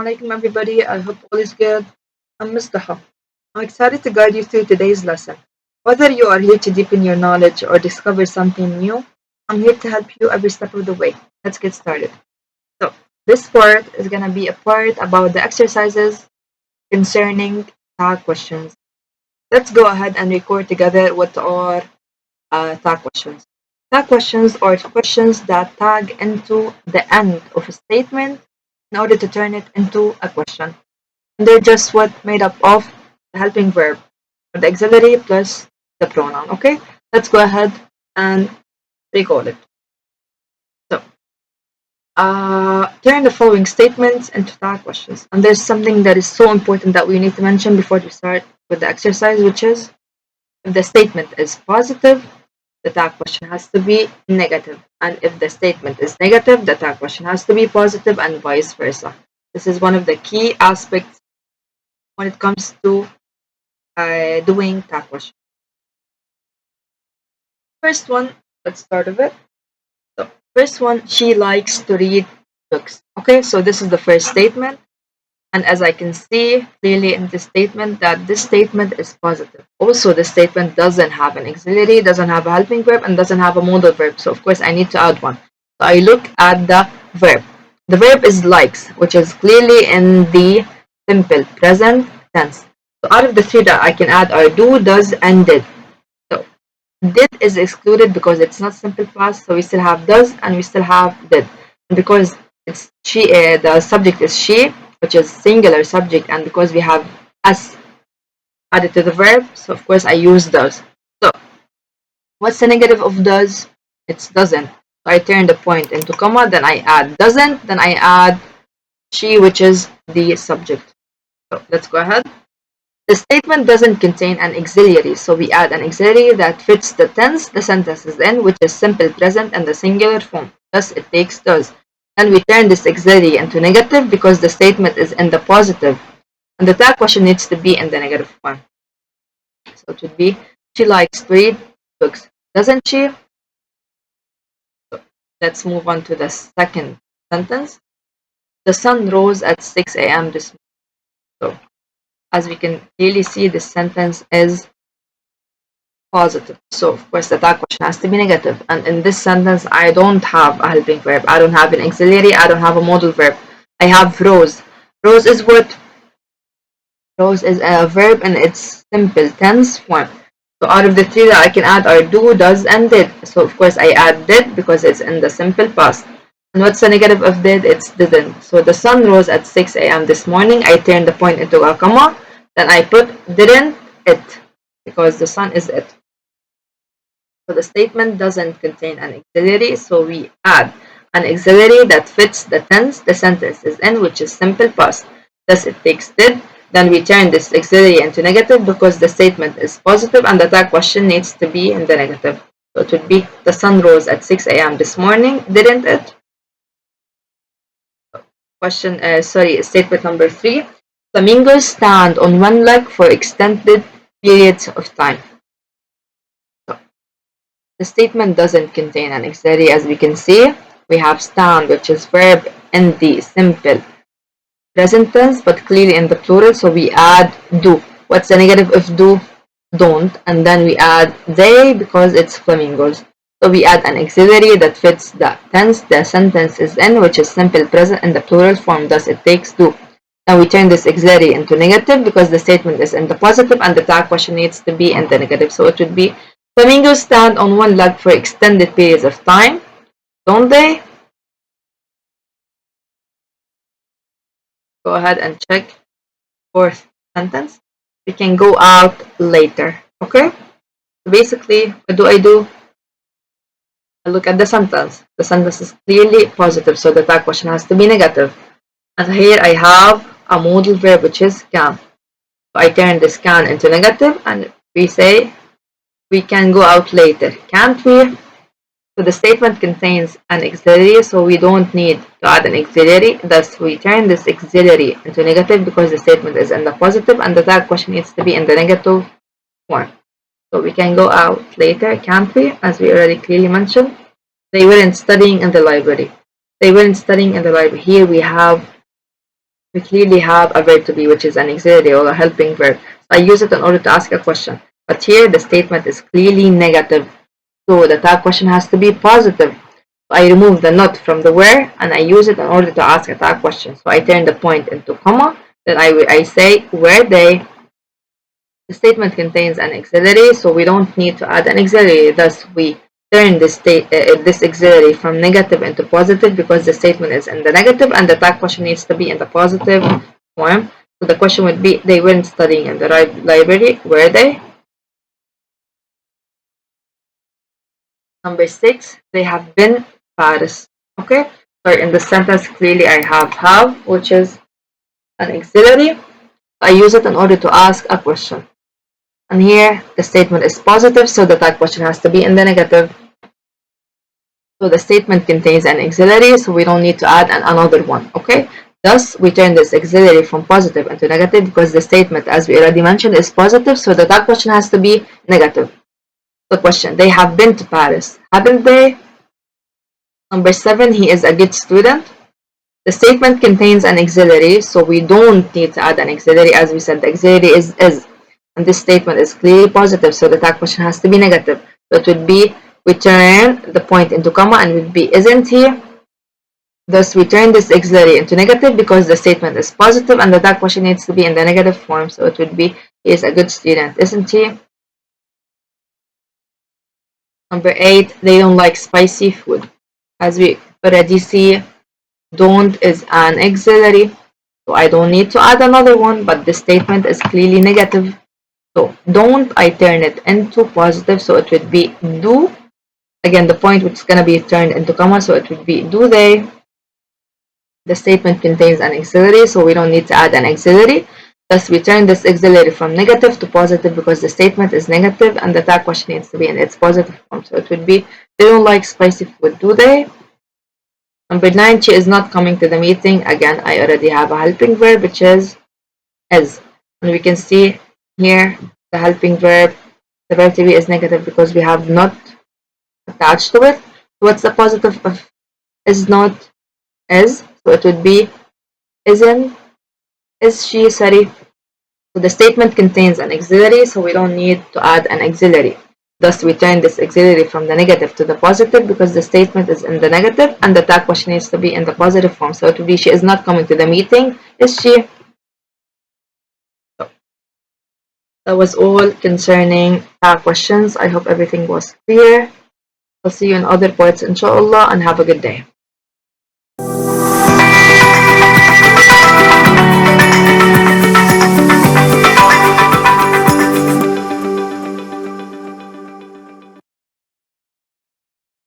Alaikum everybody, I hope all is good. I'm Mustafa. I'm excited to guide you through today's lesson. Whether you are here to deepen your knowledge or discover something new, I'm here to help you every step of the way. Let's get started. So, this part is going to be a part about the exercises concerning tag questions. Let's go ahead and record together what are tag questions. Tag questions are questions that tag into the end of a statement in order to turn it into a question. They're just what made up of the helping verb, the auxiliary plus the pronoun. Okay, let's go ahead and recall it. So, turn the following statements into tag questions. And there's something that is so important that we need to mention before we start with the exercise, which is if the statement is positive, the tag question has to be negative. And if the statement is negative, the tag question has to be positive and vice versa. This is one of the key aspects when it comes to doing tag question. First one, let's start with it. So, first one, she likes to read books. Okay, so this is the first statement. And as I can see clearly in this statement, that this statement is positive. Also, this statement doesn't have an auxiliary, doesn't have a helping verb, and doesn't have a modal verb. So, of course, I need to add one. So, I look at the verb. The verb is likes, which is clearly in the simple present tense. So, out of the three that I can add are do, does, and did. So, did is excluded because it's not simple past, so we still have does and we still have did. And because it's she, the subject is she, which is singular subject, and because we have s added to the verb, so of course I use does. So what's the negative of does? It's doesn't. So I turn the point into comma, then I add doesn't, then I add she, which is the subject. So let's go ahead. The statement doesn't contain an auxiliary, so we add an auxiliary that fits the tense the sentence is in, which is simple present and the singular form. Thus, it takes does. And we turn this auxiliary into negative because the statement is in the positive, and the tag question needs to be in the negative form. So it would be, she likes to read books, doesn't she? So let's move on to the second sentence. The sun rose at 6 a.m. this morning. So as we can clearly see, this sentence is positive. So of course the tag question has to be negative. And in this sentence, I don't have a helping verb. I don't have an auxiliary. I don't have a modal verb. I have rose. Rose is what? Rose is a verb in its simple tense form. So out of the three that I can add are do, does, and did. So of course I add did because it's in the simple past. And what's the negative of did? It's didn't. So the sun rose at 6 a.m. this morning. I turn the point into a comma. Then I put didn't it because the sun is it. So the statement doesn't contain an auxiliary, so we add an auxiliary that fits the tense the sentence is in, which is simple past. Thus it takes did. Then we turn this auxiliary into negative because the statement is positive and the tag question needs to be in the negative. So it would be the sun rose at 6 a.m. this morning, didn't it? Statement number 3. Flamingos stand on one leg for extended periods of time. The statement doesn't contain an auxiliary, as we can see. We have stand, which is verb in the simple present tense, but clearly in the plural, so we add do. What's the negative of do? Don't. And then we add they because it's flamingos. So we add an auxiliary that fits the tense the sentence is in, which is simple present in the plural form, thus it takes do. Now we turn this auxiliary into negative because the statement is in the positive and the tag question needs to be in the negative. So it would be flamingos stand on one leg for extended periods of time, don't they? Go ahead and check fourth sentence. We can go out later. Okay? Basically, what do? I look at the sentence. The sentence is clearly positive, so the tag question has to be negative. And here I have a modal verb, which is can. So I turn this can into negative, and we say we can go out later, can't we? So the statement contains an auxiliary, so we don't need to add an auxiliary. Thus, we turn this auxiliary into negative because the statement is in the positive and the tag question needs to be in the negative form. So we can go out later, can't we? As we already clearly mentioned. They weren't studying in the library. They weren't studying in the library. Here we have we clearly have a verb to be, which is an auxiliary or a helping verb. So I use it in order to ask a question. But here the statement is clearly negative. So the tag question has to be positive. So I remove the not from the where and I use it in order to ask a tag question. So I turn the point into comma. Then I say were they. The statement contains an auxiliary, so we don't need to add an auxiliary. Thus, we turn this auxiliary from negative into positive because the statement is in the negative and the tag question needs to be in the positive form. So the question would be, they weren't studying in the library, were they? Number 6, they have been Paris. Okay, so in the sentence, clearly I have, which is an auxiliary. I use it in order to ask a question. And here the statement is positive, so the tag question has to be in the negative. So the statement contains an auxiliary, so we don't need to add another one. Okay. Thus, we turn this auxiliary from positive into negative because the statement, as we already mentioned, is positive, so the tag question has to be negative. The question, they have been to Paris. Haven't they? Number 7, he is a good student. The statement contains an auxiliary, so we don't need to add an auxiliary. As we said, the auxiliary is. And this statement is clearly positive, so the tag question has to be negative. So it would be, we turn the point into comma and it would be, isn't he? Thus, we turn this auxiliary into negative because the statement is positive and the tag question needs to be in the negative form. So it would be, he is a good student, isn't he? Number 8, they don't like spicy food. As we already see, don't is an auxiliary. So I don't need to add another one, but the statement is clearly negative. So don't, I turn it into positive, so it would be do. Again, the point which is going to be turned into comma, so it would be do they. The statement contains an auxiliary, so we don't need to add an auxiliary. Thus, we turn this auxiliary from negative to positive because the statement is negative and the tag question needs to be in its positive form. So it would be, they don't like spicy food, do they? Number 9, she is not coming to the meeting. Again, I already have a helping verb, which is. And we can see here the helping verb, the verb to be is negative because we have not attached to it. What's the positive of is not? Is. So it would be isn't, is she, sorry. So the statement contains an auxiliary, so we don't need to add an auxiliary. Thus, we turn this auxiliary from the negative to the positive because the statement is in the negative and the tag question needs to be in the positive form. So it would be, she is not coming to the meeting, is she? So that was all concerning questions. I hope everything was clear. I'll see you in other parts, inshallah, and have a good day.